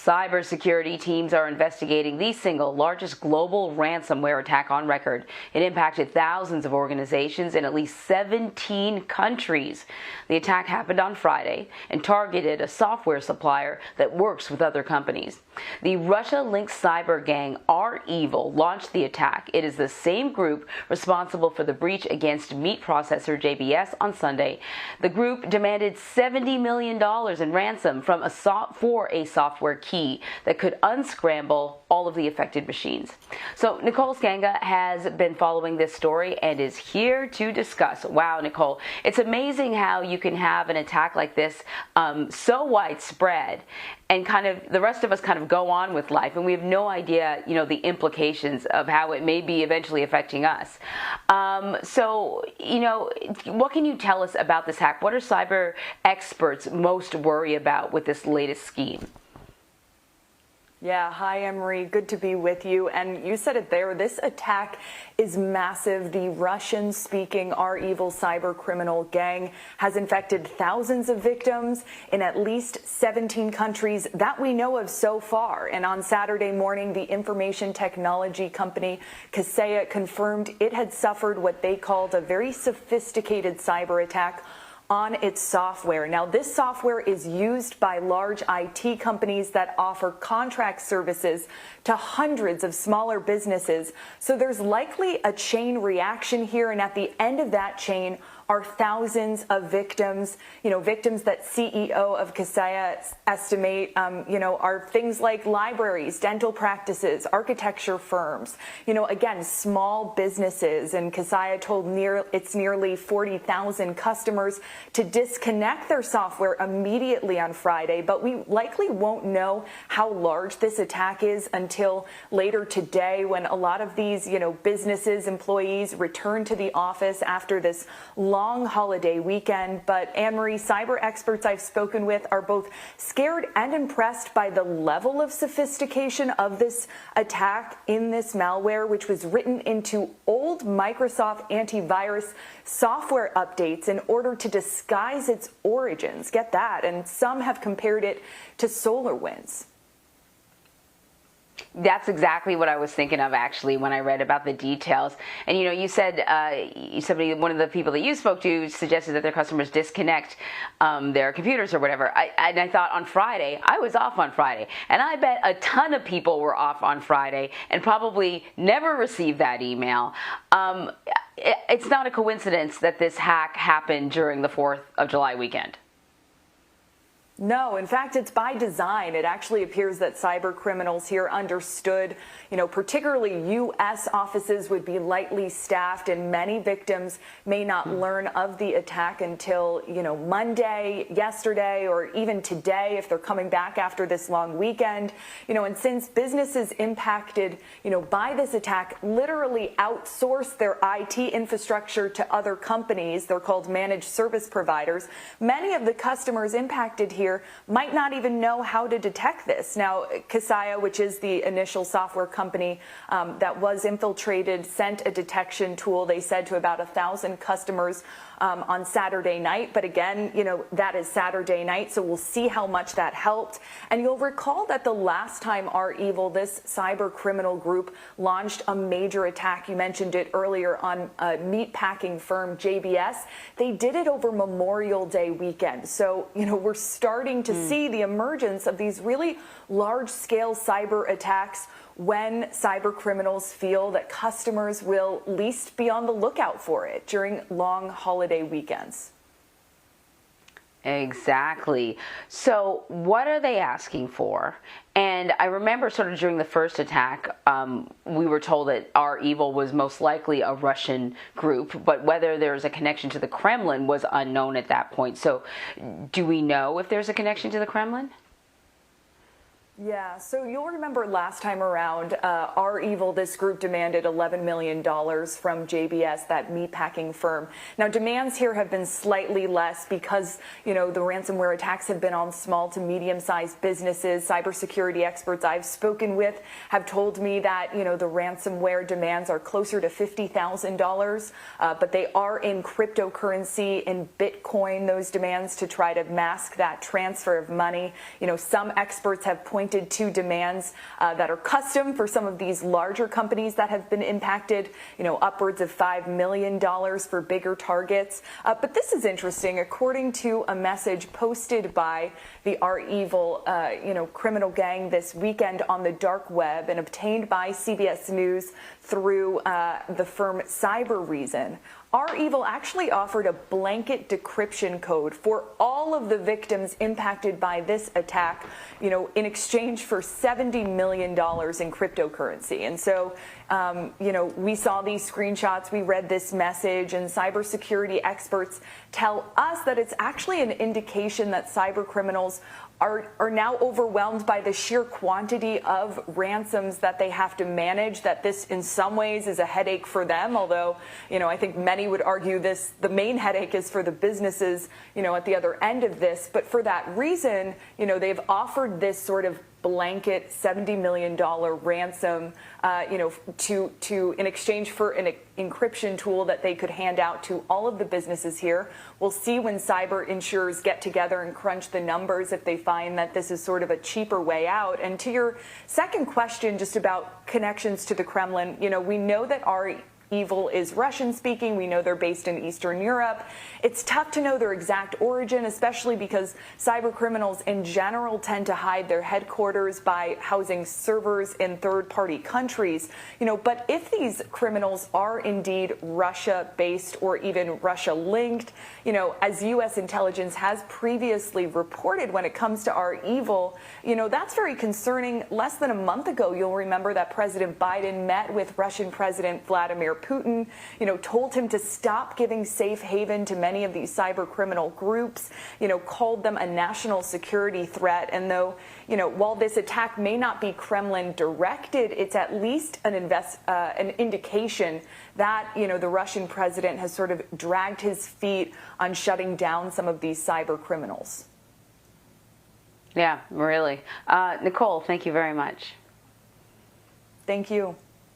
Cybersecurity teams are investigating the single largest global ransomware attack on record. It impacted thousands of organizations in at least 17 countries. The attack happened on Friday and targeted a software supplier that works with other companies. The Russia-linked cyber gang REvil launched the attack. It is the same group responsible for the breach against meat processor JBS on Sunday. The group demanded $70 million in ransom for a software key that could unscramble all of the affected machines. So Nicole Skanga has been following this story and is here to discuss. Wow, Nicole, it's amazing how you can have an attack like this so widespread, and kind of the rest of us kind of go on with life, and we have no idea, the implications of how it may be eventually affecting us. What can you tell us about this hack? What are cyber experts most worried about with this latest scheme? Yeah, hi, Emery. Good to be with you. And you said it there. This attack is massive. The Russian-speaking REvil cyber criminal gang has infected thousands of victims in at least 17 countries that we know of so far. And on Saturday morning, the information technology company Kaseya confirmed it had suffered what they called a very sophisticated cyber attack on its software. Now, this software is used by large IT companies that offer contract services to hundreds of smaller businesses. So there's likely a chain reaction here, and at the end of that chain are thousands of victims, victims that CEO of Kaseya estimate, are things like libraries, dental practices, architecture firms, again, small businesses. And Kaseya told its nearly 40,000 customers to disconnect their software immediately on Friday, but we likely won't know how large this attack is until later today, when a lot of these, businesses, employees return to the office after this long holiday weekend. But Anne-Marie, cyber experts I've spoken with are both scared and impressed by the level of sophistication of this attack in this malware, which was written into old Microsoft antivirus software updates in order to disguise its origins. Get that. And some have compared it to SolarWinds. That's exactly what I was thinking of, actually, when I read about the details. And you said one of the people that you spoke to suggested that their customers disconnect their computers or whatever. And I thought on Friday, I was off on Friday, and I bet a ton of people were off on Friday and probably never received that email. It's not a coincidence that this hack happened during the 4th of July weekend. No, in fact, it's by design. It actually appears that cyber criminals here understood, particularly U.S. offices would be lightly staffed, and many victims may not learn of the attack until, Monday, yesterday, or even today if they're coming back after this long weekend. And since businesses impacted, by this attack literally outsource their IT infrastructure to other companies, they're called managed service providers, many of the customers impacted here might not even know how to detect this. Now, Kaseya, which is the initial software company that was infiltrated, sent a detection tool, they said, to about 1,000 customers on Saturday night. But again, that is Saturday night, so we'll see how much that helped. And you'll recall that the last time REvil, this cyber criminal group, launched a major attack, you mentioned it earlier, on a meatpacking firm, JBS, they did it over Memorial Day weekend. So, we're starting to see the emergence of these really large-scale cyber attacks when cyber criminals feel that customers will least be on the lookout for it during long holiday weekends. Exactly. So what are they asking for? And I remember sort of during the first attack, we were told that REvil was most likely a Russian group, but whether there's a connection to the Kremlin was unknown at that point. So do we know if there's a connection to the Kremlin? Yeah, so you'll remember last time around, REvil, this group, demanded $11 million from JBS, that meatpacking firm. Now, demands here have been slightly less because, the ransomware attacks have been on small to medium-sized businesses. Cybersecurity experts I've spoken with have told me that, the ransomware demands are closer to $50,000, but they are in cryptocurrency, in Bitcoin, those demands, to try to mask that transfer of money. Some experts have pointed pointed to demands that are custom for some of these larger companies that have been impacted, upwards of $5 million for bigger targets. But this is interesting. According to a message posted by the REvil, criminal gang this weekend on the dark web and obtained by CBS News through the firm Cybersecurity, REvil actually offered a blanket decryption code for all of the victims impacted by this attack, in exchange for $70 million in cryptocurrency. And so, we saw these screenshots, we read this message, and cybersecurity experts tell us that it's actually an indication that cyber criminals are now overwhelmed by the sheer quantity of ransoms that they have to manage, that this in some ways is a headache for them, although, I think many would argue the main headache is for the businesses, at the other end of this. But for that reason, they've offered this sort of blanket $70 million ransom, in exchange for an encryption tool that they could hand out to all of the businesses here. We'll see when cyber insurers get together and crunch the numbers if they find that this is sort of a cheaper way out. And to your second question, just about connections to the Kremlin, we know that REvil is Russian speaking. We know they're based in Eastern Europe. It's tough to know their exact origin, especially because cyber criminals in general tend to hide their headquarters by housing servers in third-party countries. But if these criminals are indeed Russia-based or even Russia-linked, as U.S. intelligence has previously reported when it comes to REvil, that's very concerning. Less than a month ago, you'll remember that President Biden met with Russian President Vladimir Putin, told him to stop giving safe haven to many of these cyber criminal groups, called them a national security threat. And though, while this attack may not be Kremlin directed, it's at least an indication that, the Russian president has sort of dragged his feet on shutting down some of these cyber criminals. Yeah, really. Nicole, thank you very much. Thank you.